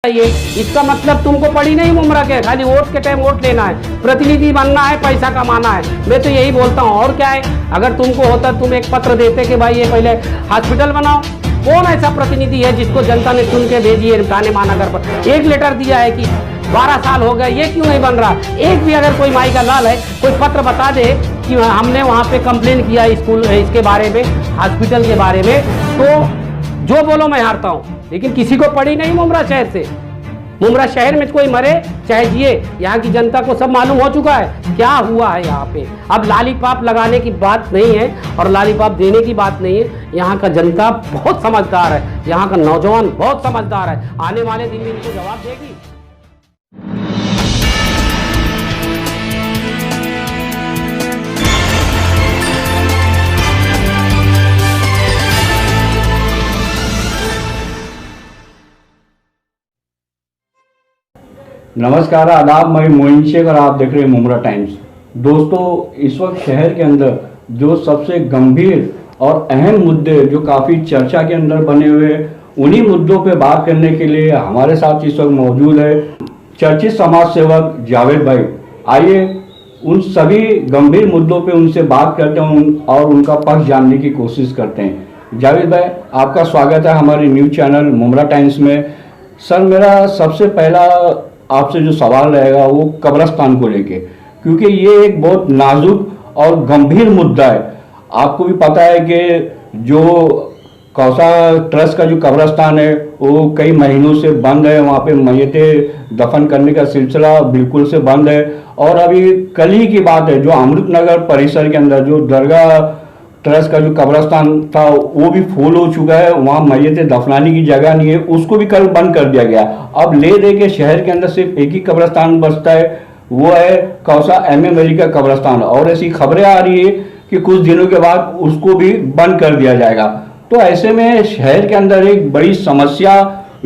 ये इसका मतलब तुमको पड़ी नहीं मुमरा के खाली वोट के टाइम वोट लेना है, प्रतिनिधि बनना है, पैसा कमाना है। मैं तो यही बोलता हूँ। और क्या है, अगर तुमको होता तुम एक पत्र देते कि भाई ये पहले हॉस्पिटल बनाओ। कौन ऐसा प्रतिनिधि है जिसको जनता ने चुन के भेजी है थाने महानगर पर? एक लेटर दिया है कि 12 साल हो गए, ये क्यों नहीं बन रहा? एक भी अगर कोई माई का लाल है, कोई पत्र बता दे कि हमने वहाँ पे कंप्लेन किया स्कूल इसके बारे में, हॉस्पिटल के बारे में, तो जो बोलो मैं हारता हूँ। लेकिन किसी को पड़ी नहीं मुमरा शहर से। मुमरा शहर में कोई मरे चाहे जिए, यहाँ की जनता को सब मालूम हो चुका है क्या हुआ है यहाँ पे। अब लालीपाप लगाने की बात नहीं है और लालीपाप देने की बात नहीं है। यहाँ का जनता बहुत समझदार है, यहाँ का नौजवान बहुत समझदार है। आने वाले दिन में इनको जवाब देगी। नमस्कार, आदाब। मैं मोइन शेख और आप देख रहे हैं मुमरा टाइम्स। दोस्तों, इस वक्त शहर के अंदर जो सबसे गंभीर और अहम मुद्दे जो काफ़ी चर्चा के अंदर बने हुए, उन्हीं मुद्दों पे बात करने के लिए हमारे साथ इस वक्त मौजूद है चर्चित समाज सेवक जावेद भाई। आइए उन सभी गंभीर मुद्दों पे उनसे बात करते हैं और उनका पक्ष जानने की कोशिश करते हैं। जावेद भाई, आपका स्वागत है हमारे न्यूज़ चैनल मुमरा टाइम्स में। सर, मेरा सबसे पहला आपसे जो सवाल रहेगा वो कब्रिस्तान को लेके, क्योंकि ये एक बहुत नाजुक और गंभीर मुद्दा है। आपको भी पता है कि जो कौसा ट्रस्ट का जो कब्रिस्तान है वो कई महीनों से बंद है। वहाँ पे मैयतें दफन करने का सिलसिला बिल्कुल से बंद है। और अभी कल ही की बात है, जो अमृतनगर परिसर के अंदर जो दरगाह ट्रस्ट का जो कब्रिस्तान था वो भी फुल हो चुका है। वहाँ मैयतें दफनाने की जगह नहीं है, उसको भी कल बंद कर दिया गया। अब ले दे के शहर के अंदर सिर्फ एक ही कब्रिस्तान बचता है, वो है कौसा MM अली का कब्रिस्तान। और ऐसी खबरें आ रही है कि कुछ दिनों के बाद उसको भी बंद कर दिया जाएगा। तो ऐसे में शहर के अंदर एक बड़ी समस्या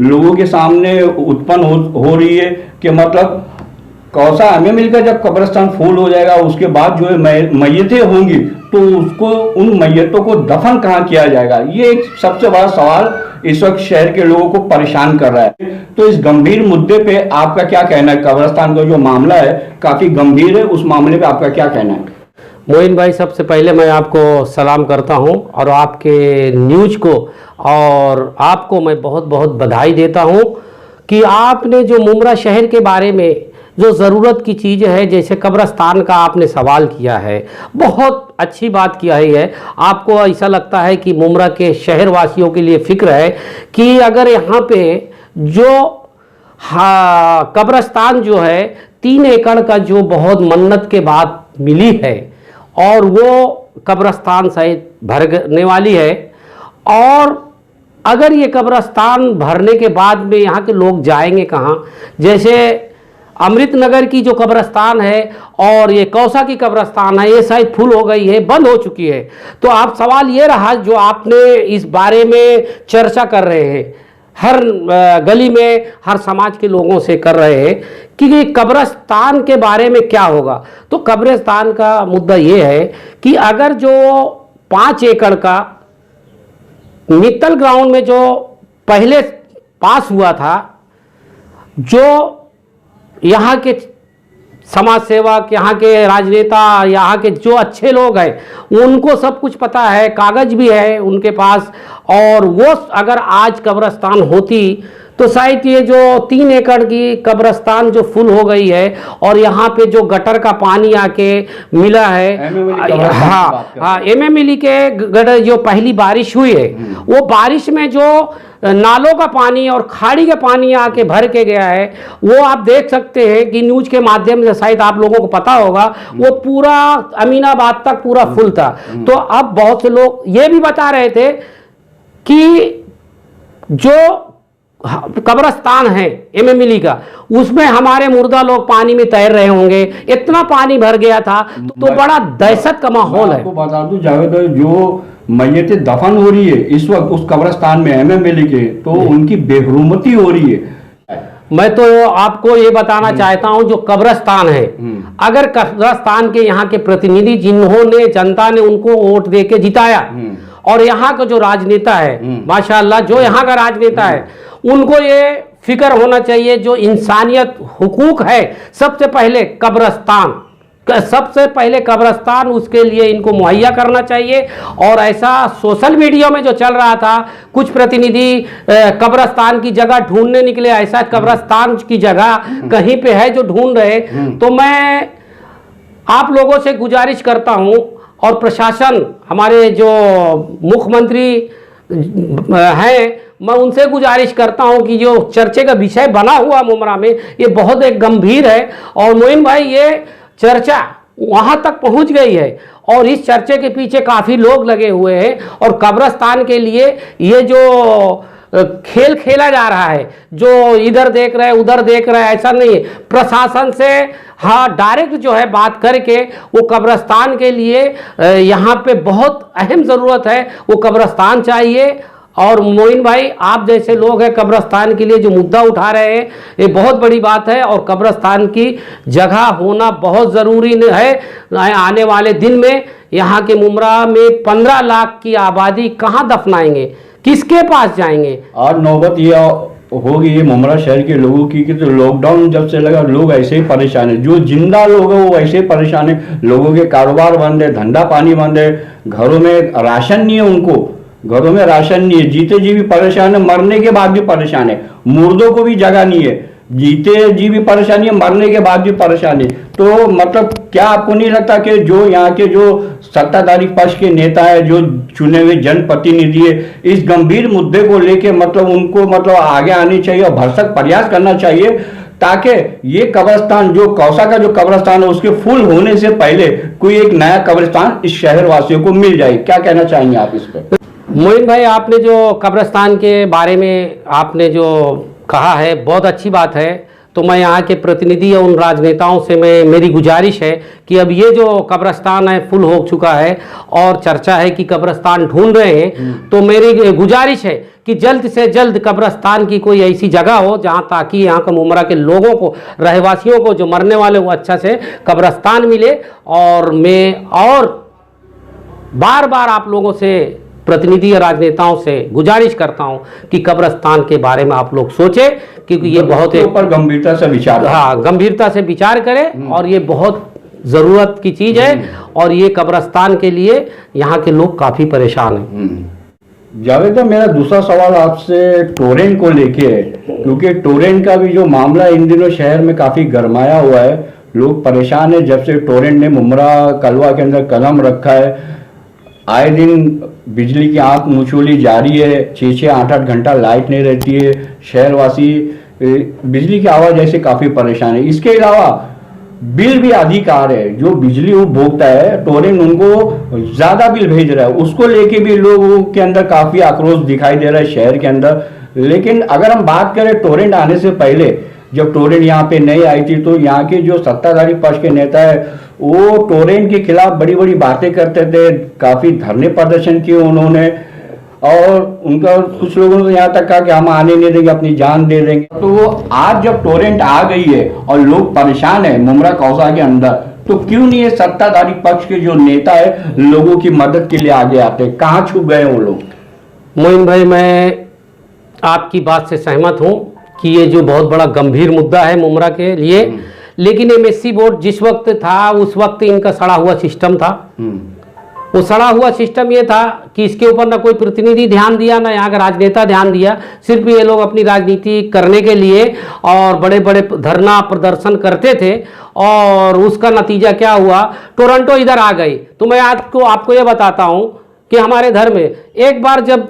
लोगों के सामने उत्पन्न हो रही है कि मतलब कौसा MM अली का जब कब्रिस्तान फुल हो जाएगा उसके बाद जो है मैयतें होंगी तो उसको उन मैयतों को दफन कहाँ किया जाएगा? ये एक सबसे बड़ा सवाल इस वक्त शहर के लोगों को परेशान कर रहा है। तो इस गंभीर मुद्दे पे आपका क्या कहना है? कब्रिस्तान का जो मामला है काफी गंभीर है, उस मामले पे आपका क्या कहना है? मोइन भाई, सबसे पहले मैं आपको सलाम करता हूं और आपके न्यूज़ को और आपको मैं बहुत बहुत बधाई देता हूं कि आपने जो मुमरा शहर के बारे में जो ज़रूरत की चीज़ है, जैसे कब्रिस्तान का आपने सवाल किया है, बहुत अच्छी बात किया है। आपको ऐसा लगता है कि मुमरा के शहरवासियों के लिए फ़िक्र है कि अगर यहाँ पे जो कब्रिस्तान जो है 3 एकड़ का जो बहुत मन्नत के बाद मिली है और वो कब्रिस्तान शायद भरने वाली है। और अगर ये कब्रिस्तान भरने के बाद में यहाँ के लोग जाएंगे कहाँ? जैसे अमृतनगर की जो कब्रिस्तान है और ये कौसा की कब्रिस्तान है, ये शायद फुल हो गई है, बंद हो चुकी है। तो आप सवाल ये रहा जो आपने इस बारे में चर्चा कर रहे हैं, हर गली में हर समाज के लोगों से कर रहे हैं कि कब्रिस्तान के बारे में क्या होगा। तो कब्रिस्तान का मुद्दा ये है कि अगर जो 5 एकड़ का मित्तल ग्राउंड में जो पहले पास हुआ था, जो यहाँ के समाज सेवक, यहाँ के राजनेता, यहाँ के जो अच्छे लोग हैं उनको सब कुछ पता है, कागज भी है उनके पास। और वो अगर आज कब्रिस्तान होती तो शायद ये जो 3 एकड़ की कब्रिस्तान जो फुल हो गई है और यहाँ पे जो गटर का पानी आके मिला है, हाँ MM अली के गटर जो पहली बारिश हुई है वो बारिश में जो नालों का पानी और खाड़ी का पानी आके भर के गया है, वो आप देख सकते हैं कि न्यूज़ के माध्यम से शायद आप लोगों को पता होगा, वो पूरा अमीनाबाद तक पूरा फुल था। तो अब बहुत से लोग ये भी बता रहे थे कि जो कब्रिस्तान है MM अली का, उसमें हमारे मुर्दा लोग पानी में तैर रहे होंगे, इतना पानी भर गया था। तो बड़ा दहशत का माहौल है। आपको बता दूं जावेद, जो मैयतें दफन हो रही है इस वक्त उस कब्रिस्तान में MM अली के, तो उनकी बेहरुमती हो रही है। मैं तो आपको ये बताना चाहता हूं, जो कब्रिस्तान है, अगर कब्रिस्तान के यहाँ के प्रतिनिधि जिन्होंने जनता ने उनको वोट दे के जिताया और यहाँ का जो राजनेता है, माशाअल्लाह जो यहाँ का राजनेता है, उनको ये फिक्र होना चाहिए जो इंसानियत हुकूक है, सबसे पहले कब्रस्तान उसके लिए इनको मुहैया करना चाहिए। और ऐसा सोशल मीडिया में जो चल रहा था, कुछ प्रतिनिधि कब्रस्तान की जगह ढूंढने निकले, ऐसा कब्रस्तान की जगह कहीं पे है जो ढूंढ रहे, तो मैं आप लोगों से गुजारिश करता हूं और प्रशासन, हमारे जो मुख्यमंत्री हैं, मैं उनसे गुजारिश करता हूं कि जो चर्चे का विषय बना हुआ मुमरा में, ये बहुत एक गंभीर है। और मोइन भाई, ये चर्चा वहां तक पहुंच गई है और इस चर्चे के पीछे काफ़ी लोग लगे हुए हैं और कब्रस्तान के लिए ये जो खेल खेला जा रहा है, जो इधर देख रहे उधर देख रहे, ऐसा नहीं है। प्रशासन से हाँ डायरेक्ट जो है बात करके वो कब्रस्तान के लिए यहाँ पे बहुत अहम ज़रूरत है, वो कब्रस्तान चाहिए। और मोइन भाई, आप जैसे लोग हैं कब्रस्तान के लिए जो मुद्दा उठा रहे हैं, ये बहुत बड़ी बात है और कब्रस्तान की जगह होना बहुत ज़रूरी है। आने वाले दिन में यहाँ के मुमरा में 15 लाख की आबादी कहाँ दफनाएंगे, किसके पास जाएंगे? और नौबत ये होगी ये मुमरा शहर के लोगों की कि तो लॉकडाउन जब से लगा लोग ऐसे ही परेशान है, जो जिंदा लोग हैं वो ऐसे ही परेशान है। लोगों के कारोबार बंद है, धंधा पानी बंद है, घरों में राशन नहीं है, उनको घरों में राशन नहीं है, जीते जी भी परेशान है, मरने के बाद भी परेशान है, मुर्दों को भी जगह नहीं है, जीते जी भी परेशानी है, मरने के बाद भी परेशानी। तो मतलब क्या आपको नहीं लगता कि जो यहाँ के जो सत्ताधारी पक्ष के नेता है, जो चुने हुए जनप्रतिनिधि है, इस गंभीर मुद्दे को लेके मतलब उनको मतलब आगे आनी चाहिए और भरसक प्रयास करना चाहिए ताकि ये कब्रिस्तान, जो कौसा का जो कब्रिस्तान है, उसके फुल होने से पहले कोई एक नया कब्रिस्तान इस शहर वासियों को मिल जाए। क्या कहना चाहेंगे आप इस पर? मोइन भाई, आपने जो कब्रिस्तान के बारे में आपने जो कहा है बहुत अच्छी बात है। तो मैं यहाँ के प्रतिनिधि और उन राजनेताओं से मेरी गुजारिश है कि अब ये जो कब्रिस्तान है फुल हो चुका है और चर्चा है कि कब्रिस्तान ढूंढ रहे हैं, तो मेरी गुजारिश है कि जल्द से जल्द कब्रिस्तान की कोई ऐसी जगह हो जहाँ ताकि यहाँ का मुमरा के लोगों को, रहवासियों को, जो मरने वाले वो अच्छा से कब्रिस्तान मिले। और मैं बार बार आप लोगों से, प्रतिनिधि और राजनेताओं से गुजारिश करता हूं कि कब्रिस्तान के बारे में आप लोग सोचें, क्योंकि ये बहुत ऊपर गंभीरता से विचार, हाँ गंभीरता से विचार करें और ये बहुत ज़रूरत की चीज़ है। और ये कब्रिस्तान के लिए यहाँ के लोग काफ़ी परेशान हैं। जावेद भाई, मेरा दूसरा सवाल आपसे टोरेंट को लेके है, क्योंकि टोरेंट का भी जो मामला इन दिनों शहर में काफ़ी गरमाया हुआ है, लोग परेशान है। जब से टोरेंट ने मुमरा कलवा के अंदर कदम रखा है, आए दिन बिजली की आंख मुचोली जारी है, 6-6, 8-8 घंटा लाइट नहीं रहती है, शहरवासी बिजली की आवाज़ ऐसे काफ़ी परेशान है। इसके अलावा बिल भी अधिक आ रहे हैं, जो बिजली उपभोक्ता है टोरेंट उनको ज़्यादा बिल भेज रहा है, उसको लेके भी लोगों के अंदर काफ़ी आक्रोश दिखाई दे रहा है शहर के अंदर। लेकिन अगर हम बात करें टोरेंट आने से पहले, जब टोरेंट यहाँ पे नहीं आई थी, तो यहाँ के जो सत्ताधारी पक्ष के नेता है वो टोरेंट के खिलाफ बड़ी बड़ी बातें करते थे, काफ़ी धरने प्रदर्शन किए उन्होंने, और उनका कुछ लोगों ने यहाँ तक कहा कि हम आने नहीं देंगे, अपनी जान दे देंगे। तो आज जब टोरेंट आ गई है और लोग परेशान है मुमरा कौसा के अंदर, तो क्यों नहीं है सत्ताधारी पक्ष के जो नेता है लोगों की मदद के लिए आगे आते? कहाँ छुप गए वो लोग? मोइन भाई, मैं आपकी बात से सहमत हूँ कि ये जो बहुत बड़ा गंभीर मुद्दा है मुमरा के लिए, लेकिन एमएससी बोर्ड जिस वक्त था उस वक्त इनका सड़ा हुआ सिस्टम था। वो सड़ा हुआ सिस्टम ये था कि इसके ऊपर ना कोई प्रतिनिधि ध्यान दिया, ना यहाँ का राजनेता ध्यान दिया। सिर्फ ये लोग अपनी राजनीति करने के लिए और बड़े बड़े धरना प्रदर्शन करते थे, और उसका नतीजा क्या हुआ, टोरंटो इधर आ गई। तो मैं आपको ये बताता हूँ कि हमारे धर्म में एक बार जब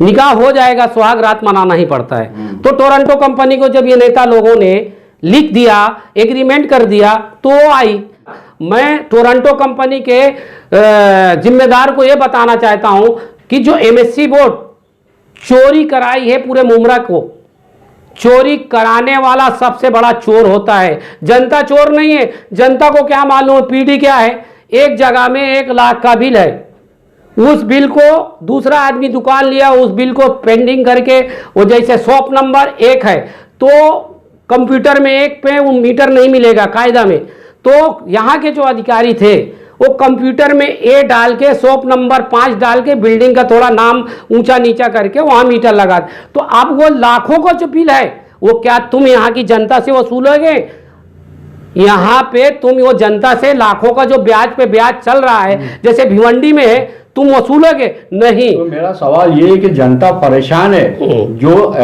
निकाह हो जाएगा, सुहाग रात मनाना ही पड़ता है। तो टोरंटो कंपनी को जब ये नेता लोगों ने लिख दिया, एग्रीमेंट कर दिया, तो वो आई। मैं टोरंटो कंपनी के जिम्मेदार को यह बताना चाहता हूं कि जो एमएससी बोर्ड चोरी कराई है पूरे मुमरा को, चोरी कराने वाला सबसे बड़ा चोर होता है, जनता चोर नहीं है। जनता को क्या मालूम पीडी क्या है? एक जगह में 1 लाख का बिल है, उस बिल को दूसरा आदमी दुकान लिया, उस बिल को पेंडिंग करके, वो जैसे शॉप नंबर 1 है तो कंप्यूटर में 1 पे वो मीटर नहीं मिलेगा कायदा में। तो यहाँ के जो अधिकारी थे वो कंप्यूटर में ए डाल के शॉप नंबर 5 डाल के बिल्डिंग का थोड़ा नाम ऊंचा नीचा करके वहां मीटर लगा तो अब वो लाखों का जो बिल है वो क्या तुम यहाँ की जनता से वसूलोगे? यहाँ पे तुम वो जनता से लाखों का जो ब्याज पे ब्याज चल रहा है जैसे भिवंडी में है तुम वसूलोगे? नहीं। तो मेरा सवाल ये है कि जनता परेशान है, जो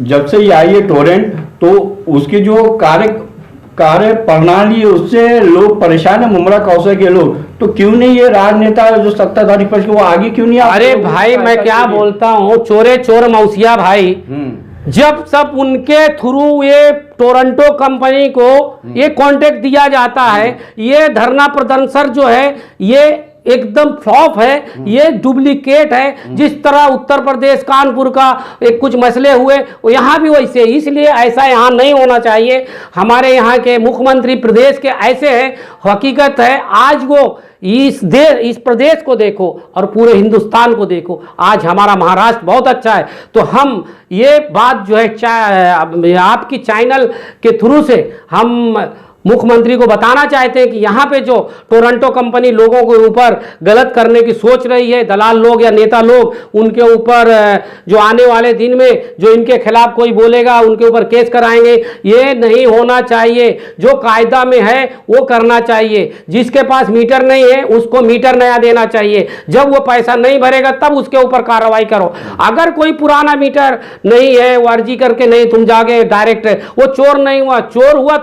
जब से ये आई है टोरेंट तो उसकी जो कार्य प्रणाली है उससे लोग परेशान है, मुमरा कौशल के लोग। तो क्यों नहीं ये राजनेता जो सत्ताधारी पक्ष के वो आगे क्यों नहीं? अरे भाई मैं क्या बोलता हूँ, चोरे चोर मौसिया भाई, जब सब उनके थ्रू ये टोरंटो कंपनी को ये कॉन्ट्रैक्ट दिया जाता है, ये धरना प्रदर्शन जो है ये एकदम फ्लॉप है, ये डुप्लीकेट है। जिस तरह उत्तर प्रदेश कानपुर का एक कुछ मसले हुए यहाँ भी वैसे, इसलिए ऐसा यहाँ नहीं होना चाहिए। हमारे यहाँ के मुख्यमंत्री प्रदेश के ऐसे हैं, हकीकत है आज वो इस प्रदेश को देखो और पूरे हिंदुस्तान को देखो, आज हमारा महाराष्ट्र बहुत अच्छा है। तो हम ये बात जो है आपकी चैनल के थ्रू से हम मुख्यमंत्री को बताना चाहते हैं कि यहाँ पे जो टोरंटो कंपनी लोगों के ऊपर गलत करने की सोच रही है, दलाल लोग या नेता लोग, उनके ऊपर जो आने वाले दिन में जो इनके खिलाफ कोई बोलेगा उनके ऊपर केस कराएंगे, ये नहीं होना चाहिए। जो कायदा में है वो करना चाहिए। जिसके पास मीटर नहीं है उसको मीटर नया देना चाहिए। जब वो पैसा नहीं भरेगा तब उसके ऊपर कार्रवाई करो। अगर कोई पुराना मीटर नहीं है, वो अर्जी करके नहीं, तुम जाके डायरेक्ट, वो चोर नहीं हुआ, चोर हुआ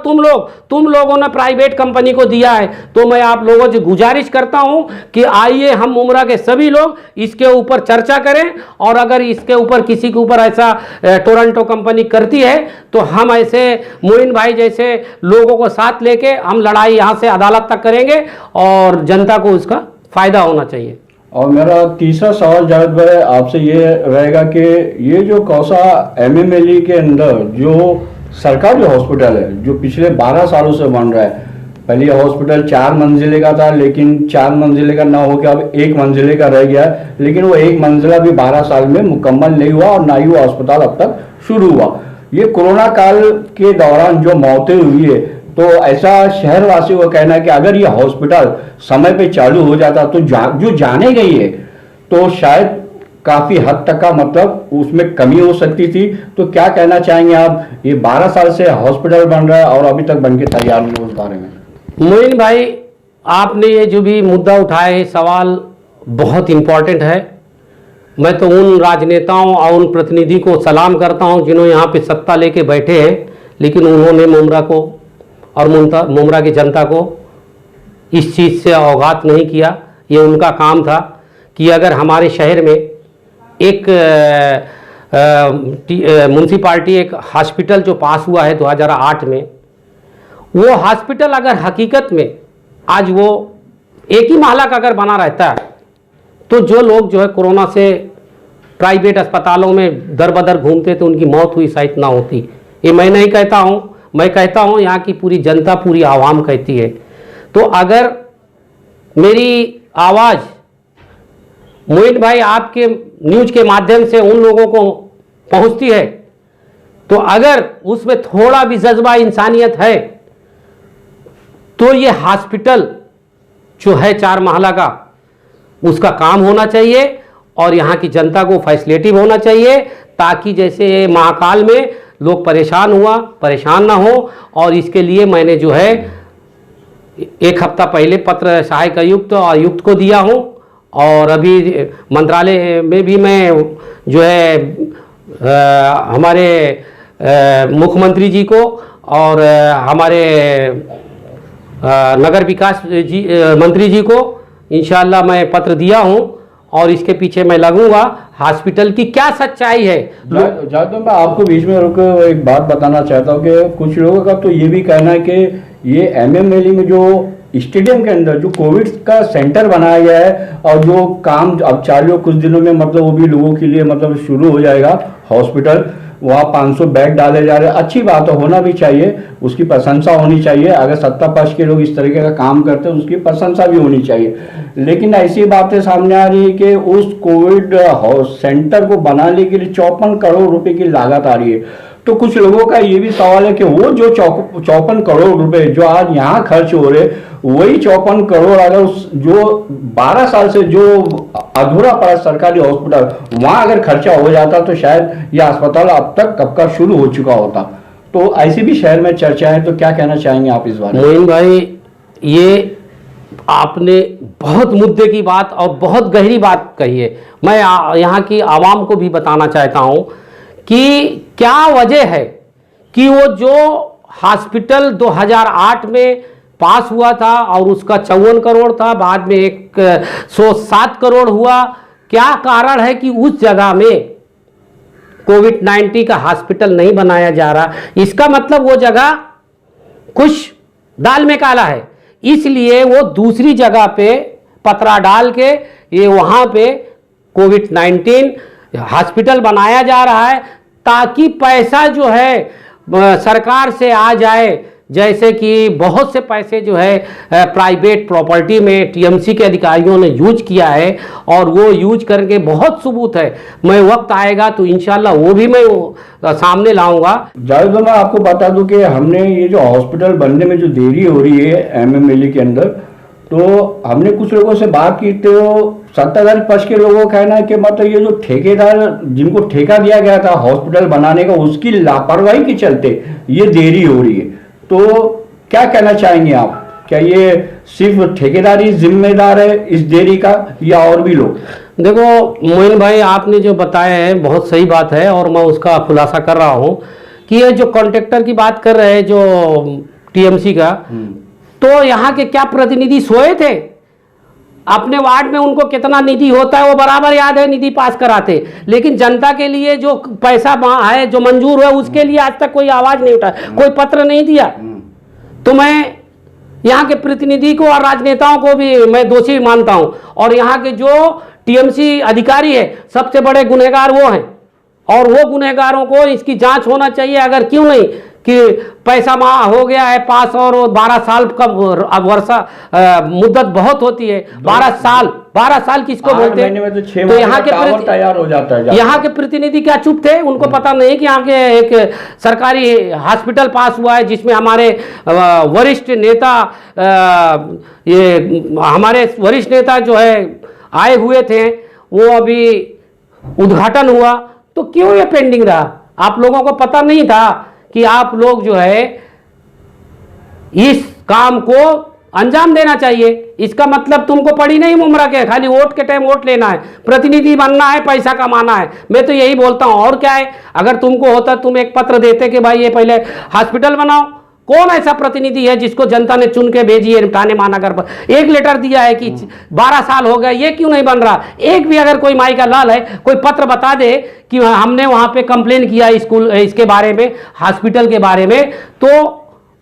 तुम लोगों ने प्राइवेट कंपनी को दिया है। तो मैं आप लोगों से गुजारिश करता हूं कि आइए हम मुमरा के सभी लोग इसके ऊपर चर्चा करें, और अगर इसके ऊपर किसी के ऊपर ऐसा टोरंटो कंपनी करती है तो हम ऐसे मोइन भाई जैसे लोगों को साथ लेके हम लड़ाई यहां से अदालत तक करेंगे और जनता को उसका फायदा होना चाहिए। और मेरा तीसरा सवाल जावेद भाई आपसे ये रहेगा कि ये जो कौसा MMLE के अंदर जो सरकारी हॉस्पिटल है जो पिछले 12 सालों से बन रहा है, पहले ये हॉस्पिटल 4 मंजिले का था, लेकिन 4 मंजिले का ना होकर अब 1 मंजिले का रह गया, लेकिन वो 1 मंजिला भी 12 साल में मुकम्मल नहीं हुआ और ना ही वो अस्पताल अब तक शुरू हुआ। ये कोरोना काल के दौरान जो मौतें हुई है, तो ऐसा शहरवासियों का कहना है कि अगर ये हॉस्पिटल समय पे चालू हो जाता तो जो जाने गई है तो शायद काफी हद तक का मतलब उसमें कमी हो सकती थी। तो क्या कहना चाहेंगे आप, ये 12 साल से हॉस्पिटल बन रहा है और अभी तक बन के तैयार नहीं उस बारे में? मोइन भाई, आपने ये जो भी मुद्दा उठाया है सवाल बहुत इंपॉर्टेंट है। मैं तो उन राजनेताओं और उन प्रतिनिधि को सलाम करता हूं जिन्होंने यहाँ पे सत्ता लेके बैठे हैं, लेकिन उन्होंने मुमरा को और मुमरा की जनता को इस चीज़ से अवगत नहीं किया। ये उनका काम था कि अगर हमारे शहर में एक म्यूनसिपाल्टी एक हॉस्पिटल जो पास हुआ है 2008 में, वो हॉस्पिटल अगर हकीकत में आज वो एक ही महला का अगर बना रहता है तो जो लोग जो है कोरोना से प्राइवेट अस्पतालों में दर बदर घूमते तो उनकी मौत हुई शायद ना होती। ये मैं नहीं कहता हूँ, मैं कहता हूँ यहाँ की पूरी जनता, पूरी आवाम कहती है। तो अगर मेरी आवाज़ मोइन भाई आपके न्यूज़ के माध्यम से उन लोगों को पहुँचती है, तो अगर उसमें थोड़ा भी जज्बा इंसानियत है तो ये हॉस्पिटल जो है 4 महला का, उसका काम होना चाहिए और यहाँ की जनता को फैसिलिटी होना चाहिए, ताकि जैसे महाकाल में लोग परेशान ना हो। और इसके लिए मैंने जो है 1 हफ्ता पहले पत्र सहायक आयुक्त और आयुक्त को दिया हूँ, और अभी मंत्रालय में भी मैं जो है हमारे मुख्यमंत्री जी को और हमारे नगर विकास जी मंत्री जी को इंशाल्लाह मैं पत्र दिया हूँ, और इसके पीछे मैं लगूंगा। हॉस्पिटल की क्या सच्चाई है। तो मैं आपको बीच में रुक एक बात बताना चाहता हूँ कि कुछ लोगों का तो ये भी कहना है कि ये MMLE में जो स्टेडियम के अंदर जो कोविड का सेंटर बनाया गया है और जो काम अब चालू कुछ दिनों में मतलब वो भी लोगों के लिए मतलब शुरू हो जाएगा हॉस्पिटल, वहाँ 500 बेड डाले जा रहे हैं। अच्छी बात है, होना भी चाहिए, उसकी प्रशंसा होनी चाहिए। अगर सत्ता पक्ष के लोग इस तरीके का काम करते हैं उसकी प्रशंसा भी होनी चाहिए। लेकिन ऐसी बातें सामने आ रही है कि उस कोविड सेंटर को बनाने के लिए 54 करोड़ रुपए की लागत आ रही है। तो कुछ लोगों का ये भी सवाल है कि वो जो 54 करोड़ रुपए जो आज यहाँ खर्च हो रहे वही 54 करोड़ अगर उस जो 12 साल से जो अधूरा पड़ा सरकारी हॉस्पिटल, वहां अगर खर्चा हो जाता तो शायद यह अस्पताल अब तक कब का शुरू हो चुका होता। तो ऐसी भी शहर में चर्चा है, तो क्या कहना चाहेंगे आप इस बारे में? मोइन भाई, ये आपने बहुत मुद्दे की बात और बहुत गहरी बात कही है। मैं यहाँ की आवाम को भी बताना चाहता हूँ कि क्या वजह है कि वो जो हॉस्पिटल 2008 में पास हुआ था और उसका 54 करोड़ था, बाद में 107 करोड़ हुआ, क्या कारण है कि उस जगह में कोविड-19 का हॉस्पिटल नहीं बनाया जा रहा? इसका मतलब वो जगह कुछ दाल में काला है, इसलिए वो दूसरी जगह पे पतरा डाल के ये वहाँ पे कोविड-19 हॉस्पिटल बनाया जा रहा है ताकि पैसा जो है सरकार से आ जाए। जैसे कि बहुत से पैसे जो है प्राइवेट प्रॉपर्टी में टीएमसी के अधिकारियों ने यूज किया है और वो यूज करके बहुत सबूत है। मैं वक्त आएगा तो इंशाल्लाह वो भी मैं सामने लाऊंगा। जावेद, मैं आपको बता दूं कि हमने ये जो हॉस्पिटल बनने में जो देरी हो रही है एमएमएलए के अंदर, तो हमने कुछ लोगों से बात की तो सत्ताधारी पक्ष के लोगों का कहना है कि मतलब ये जो ठेकेदार जिनको ठेका दिया गया था हॉस्पिटल बनाने का, उसकी लापरवाही के चलते ये देरी हो रही है। तो क्या कहना चाहेंगे आप? क्या ये सिर्फ ठेकेदारी जिम्मेदार है इस देरी का या और भी लोग? देखो मोइन भाई, आपने जो बताया है बहुत सही बात है और मैं उसका खुलासा कर रहा हूँ कि ये जो कॉन्ट्रैक्टर की बात कर रहे हैं जो टीएमसी का, तो यहाँ के क्या प्रतिनिधि सोए थे? अपने वार्ड में उनको कितना निधि होता है वो बराबर याद है, निधि पास कराते, लेकिन जनता के लिए जो पैसा है जो मंजूर है उसके लिए आज तक कोई आवाज नहीं उठाया, कोई पत्र नहीं दिया। तो मैं यहाँ के प्रतिनिधि को और राजनेताओं को भी मैं दोषी मानता हूँ, और यहाँ के जो टीएमसी अधिकारी है सबसे बड़े गुनहगार वो हैं, और वो गुनहगारों को इसकी जांच होना चाहिए। अगर क्यों नहीं कि पैसा हो गया है पास और 12 साल का अब वर्षा मुद्दत बहुत होती है, 12 साल किसको बोलते हैं? तो यहाँ के तैयार हो जाता है। यहाँ के प्रतिनिधि क्या चुप थे? उनको पता नहीं कि यहाँ के एक सरकारी हॉस्पिटल पास हुआ है जिसमें हमारे वरिष्ठ नेता जो है आए हुए थे, वो अभी उद्घाटन हुआ, तो क्यों ये पेंडिंग रहा? आप लोगों को पता नहीं था कि आप लोग जो है इस काम को अंजाम देना चाहिए? इसका मतलब तुमको पड़ी नहीं मुमरा के खाली वोट के टाइम वोट लेना है, प्रतिनिधि बनना है, पैसा कमाना है। मैं तो यही बोलता हूं, और क्या है? अगर तुमको होता तुम एक पत्र देते कि भाई ये पहले हॉस्पिटल बनाओ। कौन ऐसा प्रतिनिधि है जिसको जनता ने चुन के भेजी है थाने महानगर पर? एक लेटर दिया है कि 12 साल हो गए, ये क्यों नहीं बन रहा? एक भी अगर कोई माई का लाल है, कोई पत्र बता दे कि हमने वहां पे कंप्लेन किया स्कूल इसके बारे में, हॉस्पिटल के बारे में, तो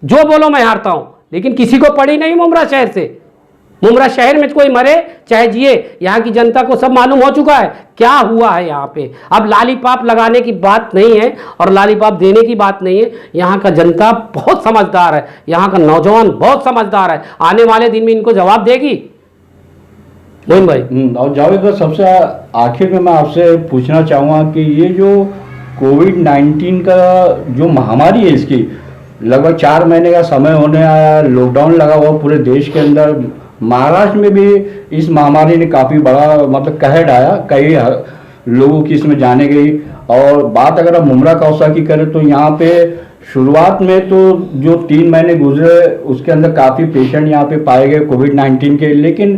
जो बोलो मैं हारता हूं। लेकिन किसी को पड़ी नहीं मुमरा शहर से। मुमरा शहर में कोई मरे चाहे जिए, यहाँ की जनता को सब मालूम हो चुका है क्या हुआ है यहाँ पे। अब लालीपाप लगाने की बात नहीं है और लालीपाप देने की बात नहीं है। यहाँ का जनता बहुत समझदार है, यहाँ का नौजवान बहुत समझदार है, आने वाले दिन में इनको जवाब देगी। मोइन भाई और जावेद भाई, सबसे आखिर में मैं आपसे पूछना चाहूँगा कि ये जो कोविड-19 का जो महामारी है, इसकी लगभग 4 महीने का समय होने आया, लॉकडाउन लगा हुआ पूरे देश के अंदर। महाराष्ट्र में भी इस महामारी ने काफ़ी बड़ा मतलब कहर ढाया, कई लोगों की इसमें जाने गई। और बात अगर हम मुमरा कौसा की करें तो यहाँ पे शुरुआत में तो जो 3 महीने गुजरे उसके अंदर काफ़ी पेशेंट यहाँ पे पाए गए कोविड-19 के। लेकिन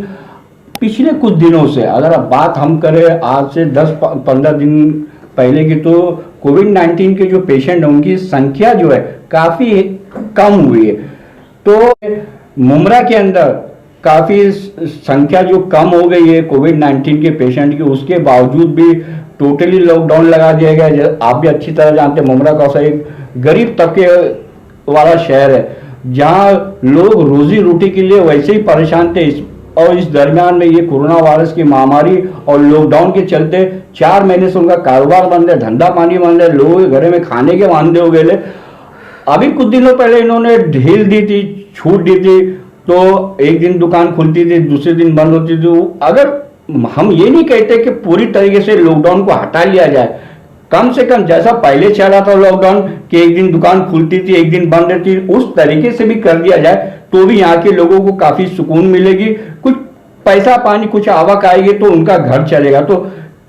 पिछले कुछ दिनों से अगर अब बात हम करें आज से 10-15 दिन पहले की, तो कोविड-19 के जो पेशेंट हैं उनकी संख्या जो है काफ़ी कम हुई है। तो मुमरा के अंदर काफ़ी संख्या जो कम हो गई है कोविड-19 के पेशेंट की, उसके बावजूद भी टोटली लॉकडाउन लगा दिया गया। आप भी अच्छी तरह जानते हैं मुमरा कौसा एक गरीब तबके वाला शहर है जहां लोग रोजी रोटी के लिए वैसे ही परेशान थे। और इस दरमियान में ये कोरोना वायरस की महामारी और लॉकडाउन के चलते 4 महीने से उनका कारोबार बंद है, धंधा पानी बंद है, लोगों के घरे में खाने के वांदे हो गए। अभी कुछ दिनों पहले इन्होंने ढील दी थी, छूट दी थी, तो एक दिन दुकान खुलती थी, दूसरे दिन बंद होती थी। अगर हम ये नहीं कहते कि पूरी तरीके से लॉकडाउन को हटा लिया जाए, कम से कम जैसा पहले चला था लॉकडाउन कि एक दिन दुकान खुलती थी एक दिन बंद रहती, उस तरीके से भी कर दिया जाए तो भी यहाँ के लोगों को काफी सुकून मिलेगी, कुछ पैसा पानी कुछ आवक आएगी तो उनका घर चलेगा। तो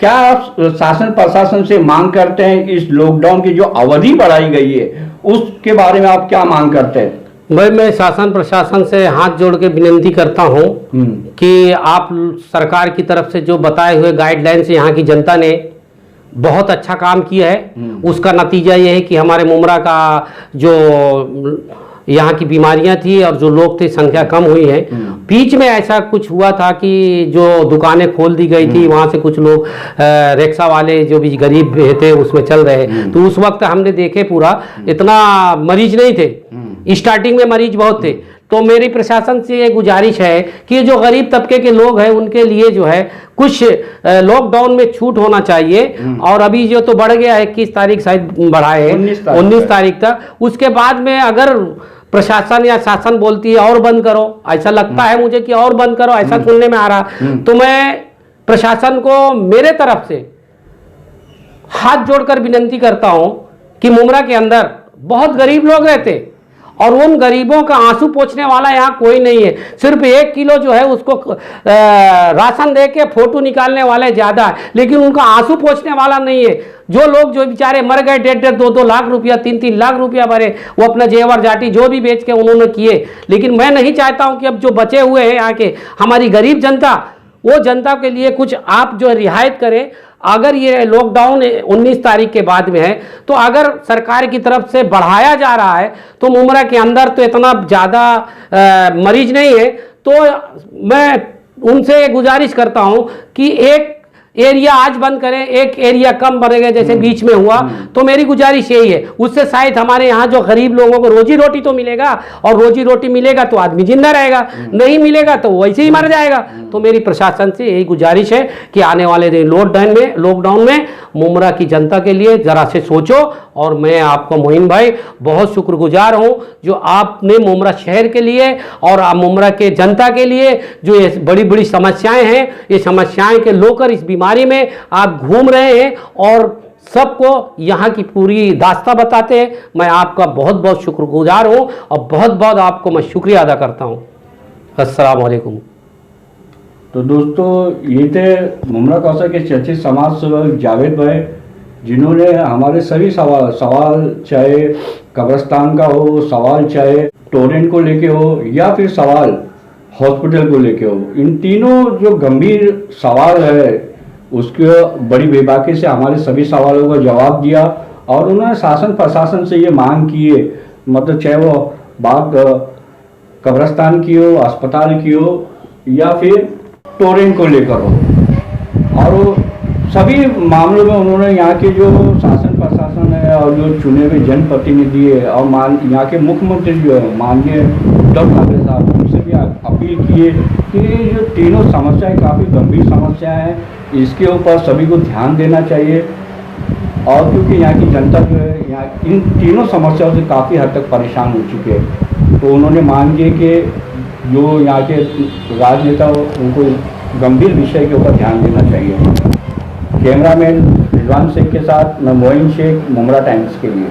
क्या आप शासन प्रशासन से मांग करते हैं इस लॉकडाउन की जो अवधि बढ़ाई गई है उसके बारे में आप क्या मांग करते हैं? भाई मैं शासन प्रशासन से हाथ जोड़ के विनती करता हूँ कि आप सरकार की तरफ से जो बताए हुए गाइडलाइन से यहाँ की जनता ने बहुत अच्छा काम किया है, उसका नतीजा ये है कि हमारे मुमरा का जो यहाँ की बीमारियां थी और जो लोग थे संख्या कम हुई है। बीच में ऐसा कुछ हुआ था कि जो दुकानें खोल दी गई थी वहाँ से कुछ लोग रिक्शा वाले जो भी गरीब थे उसमें चल रहे, तो उस वक्त हमने देखे पूरा इतना मरीज नहीं थे, स्टार्टिंग में मरीज बहुत थे। तो मेरी प्रशासन से ये गुजारिश है कि जो गरीब तबके के लोग हैं उनके लिए जो है कुछ लॉकडाउन में छूट होना चाहिए। और अभी जो तो बढ़ गया है 21 तारीख शायद बढ़ाए हैं 19 तारीख तक, उसके बाद में अगर प्रशासन या शासन बोलती है और बंद करो, ऐसा लगता है मुझे कि और बंद करो, ऐसा सुनने में आ रहा, तो मैं प्रशासन को मेरे तरफ से हाथ जोड़कर विनती करता हूं कि मुमरा के अंदर बहुत गरीब लोग रहते और उन गरीबों का आंसू पोंछने वाला यहाँ कोई नहीं है। सिर्फ 1 किलो जो है उसको राशन दे के फोटो निकालने वाले ज़्यादा है, लेकिन उनका आंसू पोंछने वाला नहीं है। जो लोग जो बेचारे मर गए 1.5 2 लाख रुपया 3 लाख रुपया भरे, वो अपना जेवर जाटी जो भी बेच के उन्होंने किए। लेकिन मैं नहीं चाहता हूँ कि अब जो बचे हुए हैं यहाँ के हमारी गरीब जनता, वो जनता के लिए कुछ आप जो रियायत करें। अगर ये लॉकडाउन 19 तारीख के बाद में है तो अगर सरकार की तरफ से बढ़ाया जा रहा है तो मुमरा के अंदर तो इतना ज़्यादा मरीज नहीं है, तो मैं उनसे गुजारिश करता हूं कि एक एरिया आज बंद करें, एक एरिया कम बनेगा जैसे बीच में हुआ। तो मेरी गुजारिश यही है, उससे शायद हमारे यहाँ जो गरीब लोगों को रोजी रोटी तो मिलेगा, और रोजी रोटी मिलेगा तो आदमी जिंदा रहेगा, नहीं मिलेगा तो वैसे ही मर जाएगा। तो मेरी प्रशासन से यही गुजारिश है कि आने वाले दिन लॉकडाउन में मुमरा की जनता के लिए ज़रा से सोचो। और मैं आपको मोइन भाई बहुत शुक्रगुजार हूँ जो आपने मुमरा शहर के लिए और मुमरा के जनता के लिए जो ये बड़ी बड़ी समस्याएं हैं, ये समस्याएं के लेकर इस बीमारी में आप घूम रहे हैं और सबको यहाँ की पूरी दास्ता बताते हैं। मैं आपका बहुत बहुत शुक्रगुजार हूँ और बहुत बहुत आपको मैं शुक्रिया अदा करता हूँ। अस्सलाम वालेकुम। तो दोस्तों ये थे मुमरा कौसा के चर्चित समाज सेवक जावेद भाई, जिन्होंने हमारे सभी सवाल चाहे कब्रिस्तान का हो, सवाल चाहे टोरेंट को लेके हो या फिर सवाल हॉस्पिटल को लेके हो, इन तीनों जो गंभीर सवाल है उसके बड़ी बेबाकी से हमारे सभी सवालों का जवाब दिया। और उन्होंने शासन प्रशासन से ये मांग की है, मतलब चाहे वो बात कब्रिस्तान की हो, अस्पताल की हो या फिर टोरेंट को लेकर हो, और वो सभी मामलों में उन्होंने यहाँ के जो शासन प्रशासन है और जो चुने हुए जनप्रतिनिधि है और यहाँ के मुख्यमंत्री जो है माननीय उद्धव ठाकरे साहब, उनसे भी अपील की है कि जो तीनों समस्याएं काफ़ी गंभीर समस्याएं हैं, इसके ऊपर सभी को ध्यान देना चाहिए। और क्योंकि यहाँ की जनता जो है यहाँ इन तीनों समस्याओं से काफ़ी हद तक परेशान हो चुके हैं, तो उन्होंने मांग की कि जो यहाँ के राजनेता हो उनको गंभीर विषय के ऊपर ध्यान देना चाहिए। कैमरामैन रिजवान शेख के साथ मैं मोइन शेख, मुमरा टाइम्स के लिए।